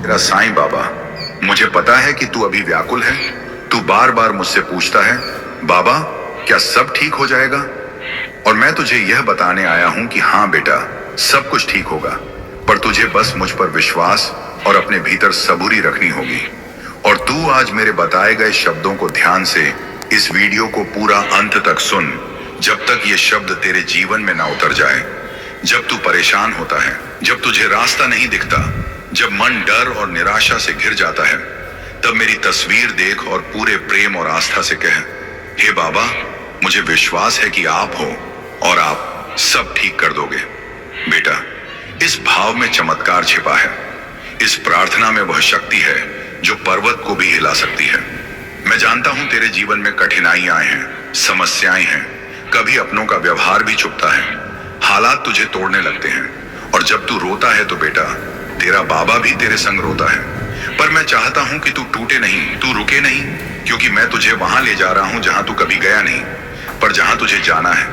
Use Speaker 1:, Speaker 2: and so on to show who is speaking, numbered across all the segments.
Speaker 1: तेरा साईं बाबा, मुझे पता है कि तू अभी व्याकुल है। तू बार बार मुझसे पूछता है, बाबा क्या सब ठीक हो जाएगा? और मैं तुझे यह बताने आया हूं कि हाँ बेटा, सब कुछ ठीक होगा, पर तुझे बस मुझ पर विश्वास और अपने भीतर सबूरी रखनी होगी। और तू आज मेरे बताए गए शब्दों को ध्यान से इस वीडियो को पूरा अंत तक सुन, जब तक ये शब्द तेरे जीवन में ना उतर जाए। जब तू परेशान होता है, जब तुझे रास्ता नहीं दिखता, जब मन डर और निराशा से घिर जाता है, तब मेरी तस्वीर देख और पूरे प्रेम और आस्था से कह, हे बाबा, मुझे विश्वास है कि आप हो और आप सब ठीक कर दोगे। बेटा, इस भाव में चमत्कार छिपा है। इस प्रार्थना में वह शक्ति है जो पर्वत को भी हिला सकती है। मैं जानता हूं तेरे जीवन में कठिनाइयां हैं, समस्याएं हैं, कभी अपनों का व्यवहार भी चुभता है, हालात तुझे तोड़ने लगते हैं, और जब तू रोता है तो बेटा, तेरा बाबा भी तेरे संग रोता है। पर मैं चाहता हूं कि तू टूटे नहीं, तू रुके नहीं, क्योंकि मैं तुझे वहां ले जा रहा हूं जहां तू कभी गया नहीं, पर जहां तुझे जाना है।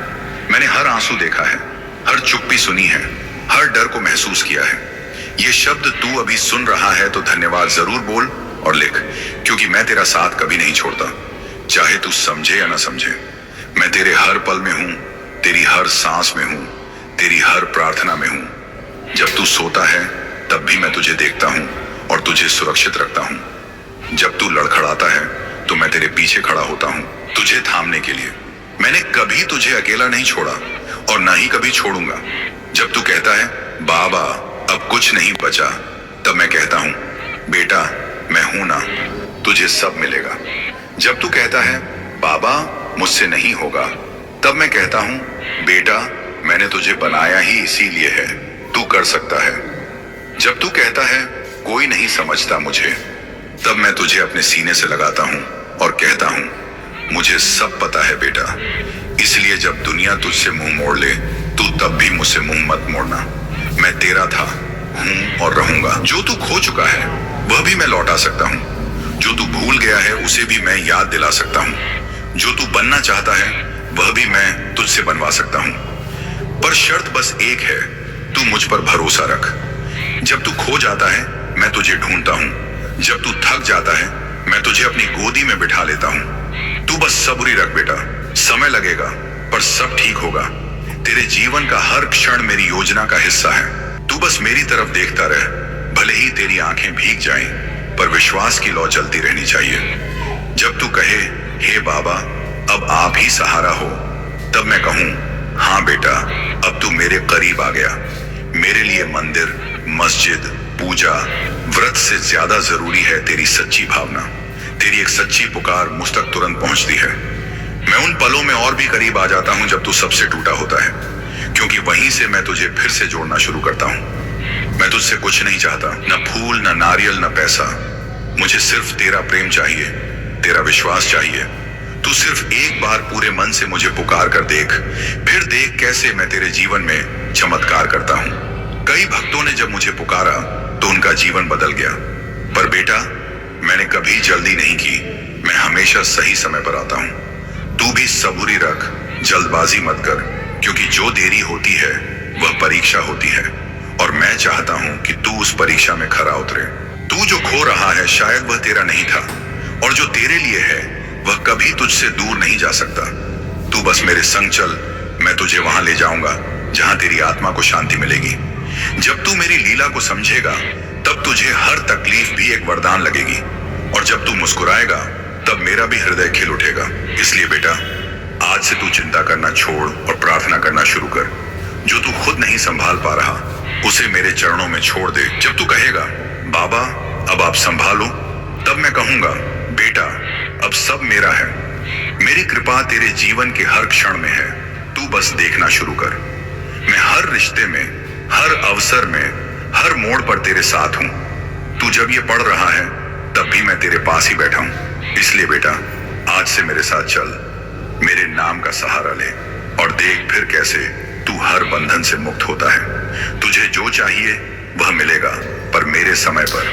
Speaker 1: मैंने हर आंसू देखा है, हर चुप्पी सुनी है, हर डर को महसूस किया है। ये शब्द तू अभी सुन रहा है तो धन्यवाद जरूर बोल और लिख, क्योंकि मैं तेरा साथ कभी नहीं छोड़ता, चाहे तू समझे या ना समझे। मैं तेरे हर पल में हूं, तेरी हर सांस में हूं, तेरी हर प्रार्थना में हूं। जब तू सोता है तब भी मैं तुझे देखता हूं और तुझे सुरक्षित रखता हूं। जब तू लड़खड़ाता है तो मैं तेरे पीछे खड़ा होता हूं, तुझे थामने के लिए। मैंने कभी तुझे अकेला नहीं छोड़ा और ना ही कभी छोड़ूंगा। जब तू कहता है, बाबा अब कुछ नहीं बचा, तब मैं कहता हूं, बेटा मैं हूं ना, तुझे सब मिलेगा। जब तू कहता है, बाबा मुझसे नहीं होगा, तब मैं कहता हूं, बेटा मैंने तुझे बनाया ही इसीलिए है, तू कर सकता है। जब तू कहता है, कोई नहीं समझता मुझे, तब मैं तुझे अपने सीने से लगाता हूं और कहता हूं, मुझे सब पता है बेटा, इसलिए जब दुनिया तुझसे मुंह मोड़ ले, तू तब भी मुझसे मुंह मत मोड़ना। मैं तेरा था, हूं और रहूंगा। जो तू खो चुका है वह भी मैं लौटा सकता हूं, जो तू भूल गया है उसे भी मैं याद दिला सकता हूं, जो तू बनना चाहता है वह भी मैं तुझसे बनवा सकता हूं। पर शर्त बस एक है, तू मुझ पर भरोसा रख। जब तू खो जाता है मैं तुझे ढूंढता हूं, जब तू थक जाता है मैं तुझे अपनी गोदी में बिठा लेता हूं। तू बस सबूरी रख बेटा, समय लगेगा पर सब ठीक होगा। तेरे जीवन का हर क्षण मेरी योजना का हिस्सा है। तू बस मेरी तरफ देखता रह, भले ही तेरी आंखें भीग जाएं, पर विश्वास की लौ चलती रहनी चाहिए। जब तू कहे, हे बाबा अब आप ही सहारा हो, तब मैं कहूं, हाँ बेटा अब तू मेरे करीब आ गया। मेरे लिए मंदिर, मस्जिद, पूजा, व्रत से ज्यादा जरूरी है तेरी सच्ची भावना। तेरी एक सच्ची पुकार मुझ तक तुरंत पहुंचती है। मैं उन पलों में और भी करीब आ जाता हूं जब तू सबसे टूटा होता है, क्योंकि वहीं से मैं तुझे फिर से जोड़ना शुरू करता हूं। मैं तुझसे कुछ नहीं चाहता, न फूल, न नारियल, न पैसा। मुझे सिर्फ तेरा प्रेम चाहिए, तेरा विश्वास चाहिए। तू सिर्फ एक बार पूरे मन से मुझे पुकार कर देख, फिर देख कैसे मैं तेरे जीवन में चमत्कार करता हूं। कई भक्तों ने जब मुझे पुकारा तो उनका जीवन बदल गया। पर बेटा मैंने कभी जल्दी नहीं की, मैं हमेशा सही समय पर आता हूं। तू भी सबूरी रख, जल्दबाजी मत कर, क्योंकि जो देरी होती है वह परीक्षा होती है, और मैं चाहता हूं कि तू उस परीक्षा में खरा उतरे। तू जो खो रहा है शायद वह तेरा नहीं था, और जो तेरे लिए है वह कभी तुझसे दूर नहीं जा सकता। तू बस मेरे संग चल, मैं तुझे वहां ले जाऊंगा जहां तेरी आत्मा को शांति मिलेगी। जब तू मेरी लीला को समझेगा तब तुझे हर तकलीफ भी एक वरदान लगेगी, और जब तू मुस्कुराएगा तब मेरा भी हृदय खिल उठेगा। इसलिए बेटा आज से तू चिंता करना छोड़ और प्रार्थना करना शुरू कर। जो तू खुद नहीं संभाल पा रहा उसे मेरे चरणों में छोड़ दे। जब तू कहेगा, बाबा अब आप संभालो, तब मैं कहूंगा, बेटा अब सब मेरा है। मेरी कृपा तेरे जीवन के हर क्षण में है, तू बस देखना शुरू कर। मैं हर रिश्ते में, हर अवसर में, हर मोड़ पर तेरे साथ हूं। तू जब ये पढ़ रहा है तब भी मैं तेरे पास ही बैठा हूं। इसलिए बेटा आज से मेरे साथ चल, मेरे नाम का सहारा ले, और देख फिर कैसे तू हर बंधन से मुक्त होता है। तुझे जो चाहिए वह मिलेगा, पर मेरे समय पर।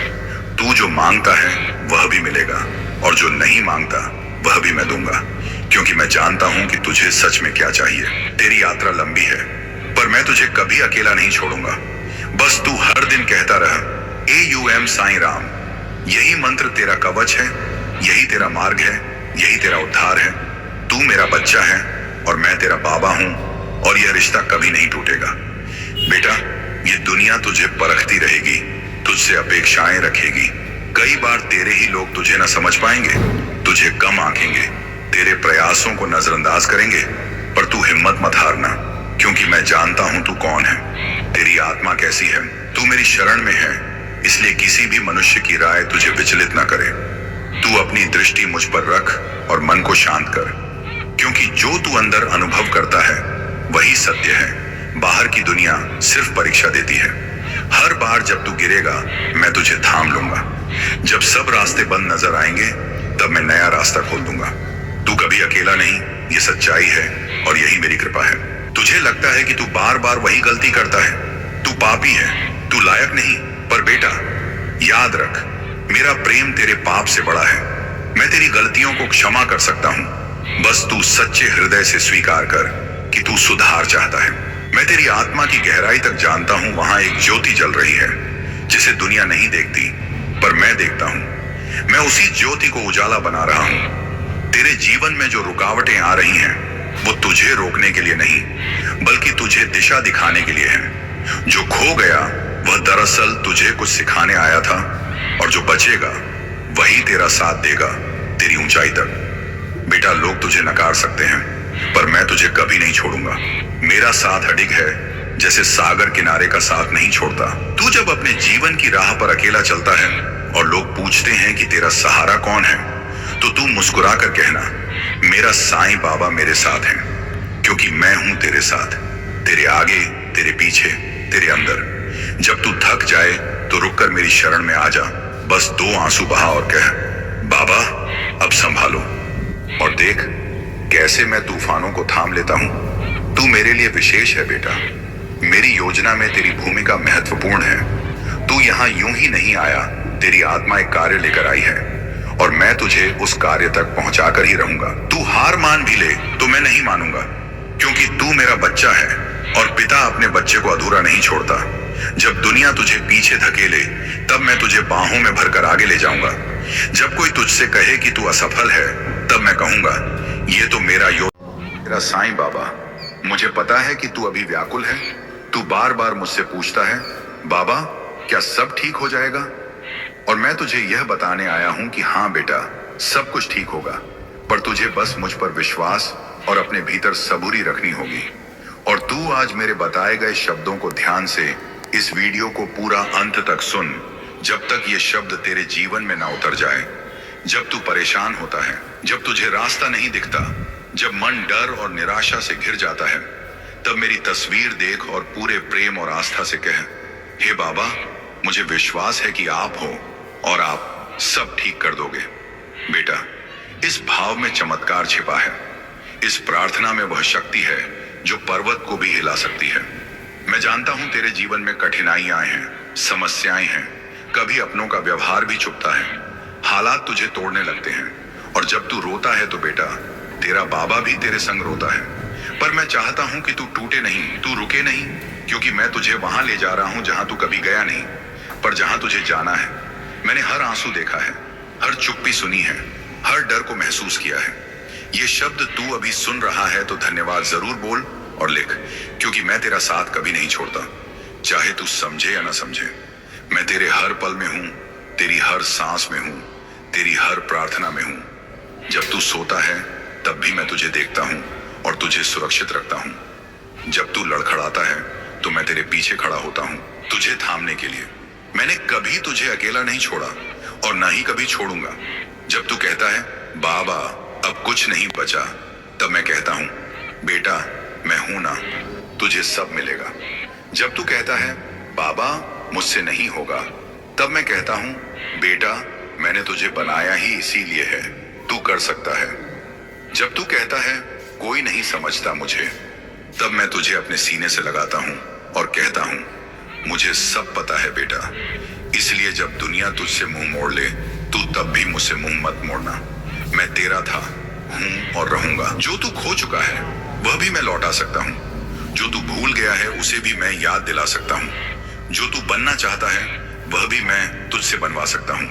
Speaker 1: तू जो मांगता है वह भी मिलेगा, और जो नहीं मांगता वह भी मैं दूंगा, क्योंकि मैं जानता हूं कि तुझे सच में क्या चाहिए। तेरी यात्रा लंबी है, पर मैं तुझे कभी अकेला नहीं छोड़ूंगा। बस तू हर दिन कहता रह, AUM साईं राम। यही मंत्र तेरा कवच है, यही तेरा मार्ग है, यही तेरा उद्धार है। तू मेरा बच्चा है और मैं तेरा बाबा हूं, और यह रिश्ता कभी नहीं टूटेगा। बेटा, ये दुनिया तुझे परखती रहेगी, तुझसे अपेक्षाएं रखेगी। कई बार तेरे ही लोग तुझे न समझ पाएंगे, तुझे कम आंकेंगे, तेरे प्रयासों को नजरअंदाज करेंगे। पर तू हिम्मत मत हारना, क्योंकि मैं जानता हूं तू कौन है, तेरी आत्मा कैसी है। तू मेरी शरण में है, इसलिए किसी भी मनुष्य की राय तुझे विचलित न करे। तू अपनी दृष्टि मुझ पर रख और मन को शांत कर, क्योंकि जो तू अंदर अनुभव करता है वही सत्य है। बाहर की दुनिया सिर्फ परीक्षा देती है। हर बार जब तू गिरेगा, मैं तुझे थाम लूंगा। जब सब रास्ते बंद नजर आएंगे, तब मैं नया रास्ता खोल दूंगा। तू कभी अकेला नहीं, ये सच्चाई है और यही मेरी कृपा है। तुझे लगता है कि तू बार बार वही गलती करता है, तू पापी है, तू लायक नहीं। पर बेटा, याद रख, मेरा प्रेम तेरे पाप से बड़ा है। मैं तेरी गलतियों को क्षमा कर सकता हूं, बस तू सच्चे हृदय से स्वीकार कर कि तू सुधार चाहता है। मैं तेरी आत्मा की गहराई तक जानता हूं, वहां एक ज्योति जल रही है जिसे दुनिया नहीं देखती, पर मैं देखता हूं। मैं उसी ज्योति को उजाला बना रहा हूं। तेरे जीवन में जो रुकावटें आ रही हैं, वो तुझे रोकने के लिए नहीं, बल्कि तुझे दिशा दिखाने के लिए है। जो खो गया वह दरअसल तुझे कुछ सिखाने आया था, और जो बचेगा वही तेरा साथ देगा तेरी ऊंचाई तक। बेटा, लोग तुझे नकार सकते हैं, पर मैं तुझे कभी नहीं छोड़ूंगा। मेरा साथ अडिग है, जैसे सागर किनारे का साथ नहीं छोड़ता। तू जब अपने जीवन की राह पर अकेला चलता है और लोग पूछते हैं कि तेरा सहारा कौन है, तो तू मुस्कुरा कर कहना, मेरा साईं बाबा मेरे साथ है, क्योंकि मैं हूं तेरे साथ, तेरे आगे, तेरे पीछे, तेरे अंदर। जब तू थक जाए तो रुककर मेरी शरण में आ जा, बस 2 आंसू बहा और कह, बाबा अब संभालो। और देख कैसे मैं तूफानों को थाम लेता हूं। तू मेरे लिए विशेष है बेटा, मेरी योजना में तेरी भूमिका महत्वपूर्ण है। तू यहाँ यूं ही नहीं आया, तेरी आत्मा एक कार्य लेकर आई है, और मैं तुझे उस कार्य तक पहुंचाकर ही रहूंगा। तू हार मान भी ले तो मैं नहीं मानूंगा, क्योंकि तू मेरा बच्चा है और पिता अपने बच्चे को अधूरा नहीं छोड़ता। जब दुनिया तुझे पीछे धकेले, तब मैं तुझे बाहों में भरकर आगे ले जाऊंगा। जब कोई तुझसे कहे कि तू असफल है, तब मैं कहूंगा, ये तो मेरा तेरा साईं बाबा। मुझे पता है कि तू अभी व्याकुल है। तू बार बार मुझसे पूछता है, बाबा क्या सब ठीक हो जाएगा? और मैं तुझे यह बताने आया हूं कि हाँ बेटा, सब कुछ ठीक होगा, पर तुझे बस मुझ पर विश्वास और अपने भीतर सबूरी रखनी होगी। और तू आज मेरे बताए गए शब्दों को ध्यान से इस वीडियो को पूरा अंत तक सुन, जब तक ये शब्द तेरे जीवन में ना उतर जाए। जब तू परेशान होता है, जब तुझे रास्ता नहीं दिखता, जब मन डर और निराशा से घिर जाता है, तब मेरी तस्वीर देख और पूरे प्रेम और आस्था से कह, हे बाबा, मुझे विश्वास है कि आप हो और आप सब ठीक कर दोगे। बेटा, इस भाव में चमत्कार छिपा है। इस प्रार्थना में वह शक्ति है जो पर्वत को भी हिला सकती है। मैं जानता हूं तेरे जीवन में कठिनाइयां हैं, समस्याएं हैं, कभी अपनों का व्यवहार भी चुभता है, हालात तुझे तोड़ने लगते हैं, और जब तू रोता है तो बेटा, तेरा बाबा भी तेरे संग रोता है। पर मैं चाहता हूं कि तू टूटे नहीं, तू रुके नहीं, क्योंकि मैं तुझे वहां ले जा रहा हूं जहां तू कभी गया नहीं, पर जहां तुझे जाना है। मैंने हर आंसू देखा है, हर चुप्पी सुनी है, हर डर को महसूस किया है। ये शब्द तू अभी सुन रहा है तो धन्यवाद जरूर बोल और लिख, क्योंकि मैं तेरा साथ कभी नहीं छोड़ता, चाहे तू समझे या ना समझे। मैं तेरे हर पल में हूं, तेरी हर सांस में हूं, तेरी हर प्रार्थना में हूं। जब तू सोता है तब भी मैं तुझे देखता हूं और तुझे सुरक्षित रखता हूं। जब तू लड़खड़ाता है तो मैं तेरे पीछे खड़ा होता हूं, तुझे थामने के लिए। मैंने कभी तुझे अकेला नहीं छोड़ा और ना ही कभी छोड़ूंगा। जब तू कहता है, बाबा अब कुछ नहीं बचा, तब मैं कहता हूं, बेटा मैं हूं ना, तुझे सब मिलेगा। जब तू कहता है, बाबा मुझसे नहीं होगा, तब मैं कहता हूं, बेटा मैंने तुझे बनाया ही इसीलिए है, तू कर सकता है। जब तू कहता है, कोई नहीं समझता मुझे, तब मैं तुझे अपने सीने से लगाता हूं और कहता हूं, मुझे सब पता है बेटा, इसलिए जब दुनिया तुझसे मुंह मोड़ ले, तू तब भी मुझसे मुंह मत मोड़ना। मैं तेरा था, हूं और रहूंगा। जो तू खो चुका है वह भी मैं लौटा सकता हूं, जो तू भूल गया है उसे भी मैं याद दिला सकता हूं, जो तू बनना चाहता है वह भी मैं तुझसे बनवा सकता हूं।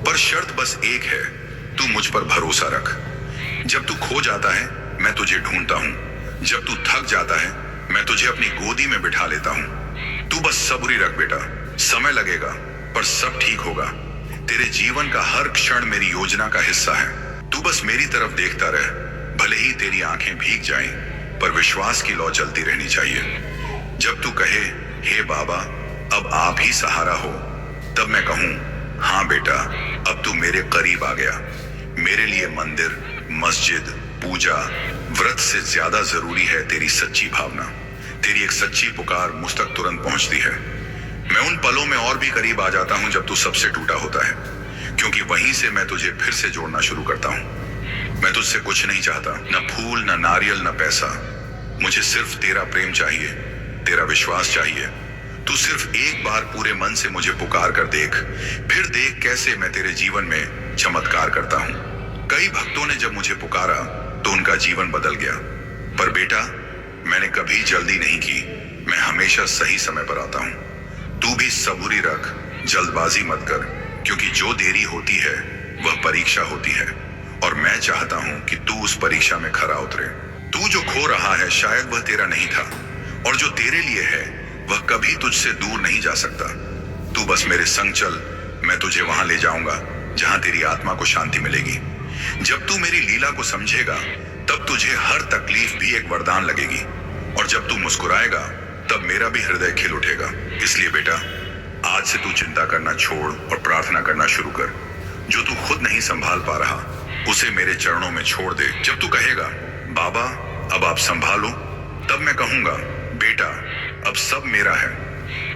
Speaker 1: पर शर्त बस एक है, तू मुझ पर भरोसा रख। जब तू खो जाता है मैं तुझे ढूंढता हूं, जब तू थक जाता है मैं तुझे अपनी गोदी में बिठा लेता हूं। तू बस सब्र रख बेटा, समय लगेगा पर सब ठीक होगा। तेरे जीवन का हर क्षण मेरी योजना का हिस्सा है। तू बस मेरी तरफ देखता रह, भले ही तेरी आंखें भीग जाएं, पर विश्वास की लौ जलती रहनी चाहिए। जब तू कहे हे बाबा अब आप ही सहारा हो, तब मैं कहूं हाँ बेटा अब तू मेरे करीब आ गया। मेरे लिए मंदिर, मस्जिद, पूजा, व्रत से ज्यादा जरूरी है तेरी सच्ची भावना। तेरी एक सच्ची पुकार मुझ तक तुरंत पहुंचती है। मैं उन पलों में और भी करीब आ जाता हूं जब तू सबसे टूटा होता है, क्योंकि वहीं से मैं तुझे फिर से जोड़ना शुरू करता हूं। मैं तुझसे कुछ नहीं चाहता, न फूल, न नारियल, न पैसा। मुझे सिर्फ तेरा प्रेम चाहिए, तेरा विश्वास चाहिए। तू सिर्फ एक बार पूरे मन से मुझे पुकार कर देख, फिर देख कैसे मैं तेरे जीवन में चमत्कार करता हूं। कई भक्तों ने जब मुझे पुकारा तो उनका जीवन बदल गया। पर बेटा मैंने कभी जल्दी नहीं की, मैं हमेशा सही समय पर आता हूं। तू भी सब्र रख, जल्दबाजी मत कर, क्योंकि जो देरी होती है वह परीक्षा होती है, और मैं चाहता हूं कि तू उस परीक्षा में खरा उतरे। तू जो खो रहा है शायद वह तेरा नहीं था, और जो तेरे लिए है वह कभी तुझसे दूर नहीं जा सकता। तू बस मेरे संग चल, मैं तुझे वहां ले जाऊंगा जहां तेरी आत्मा को शांति मिलेगी। जब तू मेरी लीला को समझेगा तब तुझे हर तकलीफ भी एक वरदान लगेगी, और जब तू मुस्कुराएगा तब मेरा भी हृदय खिल उठेगा। इसलिए बेटा आज से तू चिंता करना छोड़ और प्रार्थना करना शुरू कर। जो तू खुद नहीं संभाल पा रहा उसे मेरे चरणों में छोड़ दे। जब तू कहेगा बाबा अब आप संभालो, तब मैं कहूंगा बेटा अब सब मेरा है।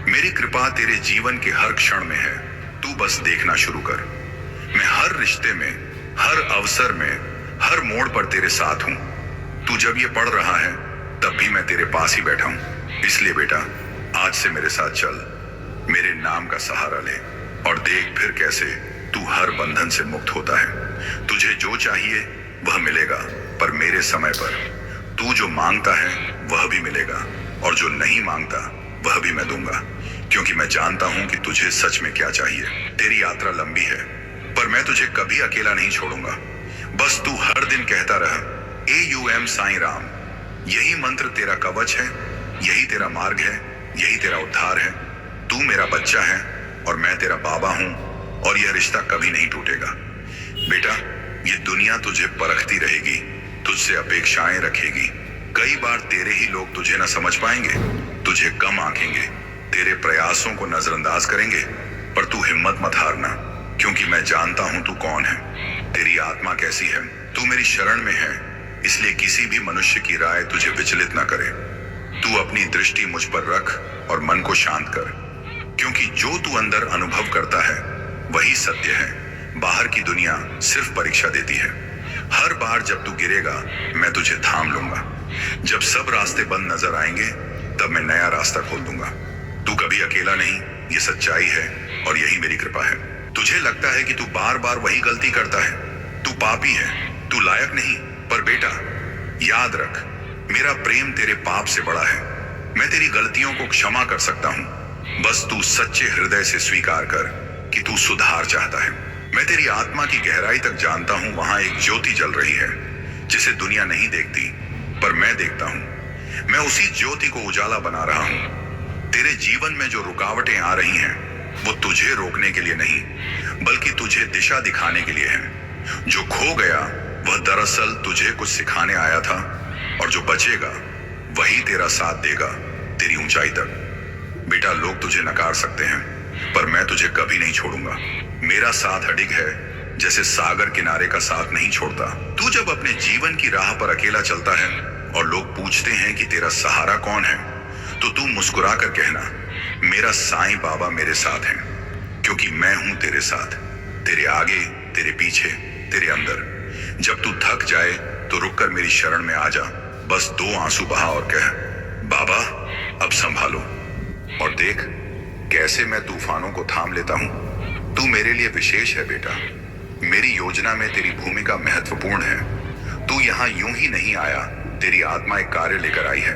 Speaker 1: मेरी कृपा तेरे जीवन के हर क्षण में है, तू बस देखना शुरू कर। मैं हर रिश्ते में, हर अवसर में, हर मोड़ पर तेरे साथ हूं। तू जब ये पढ़ रहा है तब भी मैं तेरे पास ही बैठा हूं। इसलिए बेटा आज से मेरे साथ चल, मेरे नाम का सहारा ले, और देख फिर कैसे तू हर बंधन से मुक्त होता है। तुझे जो चाहिए वह मिलेगा, पर मेरे समय पर। तू जो मांगता है वह भी मिलेगा, और जो नहीं मांगता वह भी मैं दूंगा, क्योंकि मैं जानता हूं कि तुझे सच में क्या चाहिए। तेरी यात्रा लंबी है, पर मैं तुझे कभी अकेला नहीं छोड़ूंगा। बस तू हर दिन कहता रह AUM साईं राम। यही मंत्र तेरा कवच है, यही तेरा मार्ग है, यही तेरा उद्धार है। तू मेरा बच्चा है और मैं तेरा बाबा हूं, और यह रिश्ता कभी नहीं टूटेगा। बेटा ये दुनिया तुझे परखती रहेगी, तुझसे अपेक्षाएं रखेगी। कई बार तेरे ही लोग तुझे न समझ पाएंगे, तुझे कम आंकेंगे, तेरे प्रयासों को नजरअंदाज करेंगे। पर तू हिम्मत मत हारना, क्योंकि मैं जानता हूं तू कौन है, तेरी आत्मा कैसी है। तू मेरी शरण में है, इसलिए किसी भी मनुष्य की राय तुझे विचलित ना करे। तू अपनी दृष्टि मुझ पर रख और मन को शांत कर, क्योंकि जो तू अंदर अनुभव करता है वही सत्य है। बाहर की दुनिया सिर्फ परीक्षा देती है। हर बार जब तू गिरेगा मैं तुझे थाम लूंगा। जब सब रास्ते बंद नजर आएंगे तब मैं नया रास्ता खोल दूंगा। तू कभी अकेला नहीं, ये सच्चाई है और यही मेरी कृपा है। तुझे लगता है कि तू बार बार वही गलती करता है, तू पापी है, तू लायक नहीं, पर बेटा याद रख मेरा प्रेम तेरे पाप से बड़ा है। मैं तेरी गलतियों को क्षमा कर सकता हूं, बस तू सच्चे हृदय से स्वीकार कर कि तू सुधार चाहता है। मैं तेरी आत्मा की गहराई तक जानता हूं, वहां एक ज्योति जल रही है जिसे दुनिया नहीं देखती, पर मैं देखता हूं। मैं उसी ज्योति को उजाला बना रहा हूं। तेरे जीवन में जो रुकावटें आ रही हैं वो तुझे रोकने के लिए नहीं, बल्कि तुझे दिशा दिखाने के लिए है। जो खो गया वह दरअसल तुझे कुछ सिखाने आया था, और जो बचेगा वही तेरा साथ देगा तेरी ऊंचाई तक। बेटा लोग तुझे नकार सकते हैं, पर मैं तुझे कभी नहीं छोड़ूंगा। मेरा साथ अडिग है, जैसे सागर किनारे का साथ नहीं छोड़ता। तू जब अपने जीवन की राह पर अकेला चलता है और लोग पूछते हैं कि तेरा सहारा कौन है, तो तू मुस्कुरा कर कहना मेरा साईं बाबा मेरे साथ है, क्योंकि मैं हूं तेरे साथ, तेरे आगे, तेरे पीछे, तेरे अंदर। जब तू थक जाए तो रुककर मेरी शरण में आ जा, बस 2 आंसू बहा और कह बाबा अब संभालो, और देख कैसे मैं तूफानों को थाम लेता हूं। तू मेरे लिए विशेष है बेटा, मेरी योजना में तेरी भूमिका महत्वपूर्ण है। तू यहाँ यूं ही नहीं आया, तेरी आत्मा एक कार्य लेकर आई है,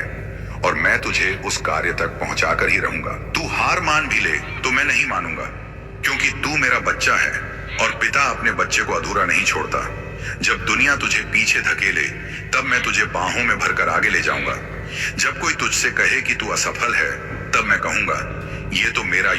Speaker 1: और मैं तुझे उस कार्य तक पहुंचा कर ही रहूंगा। तू हार मान भी ले तो मैं नहीं मानूंगा, क्योंकि तू मेरा बच्चा है और पिता अपने बच्चे को अधूरा नहीं छोड़ता। जब दुनिया तुझे पीछे धकेले तब मैं तुझे बाहों में भरकर आगे ले जाऊंगा। जब कोई तुझसे कहे कि तू असफल है, तब मैं कहूंगा ये तो मेरा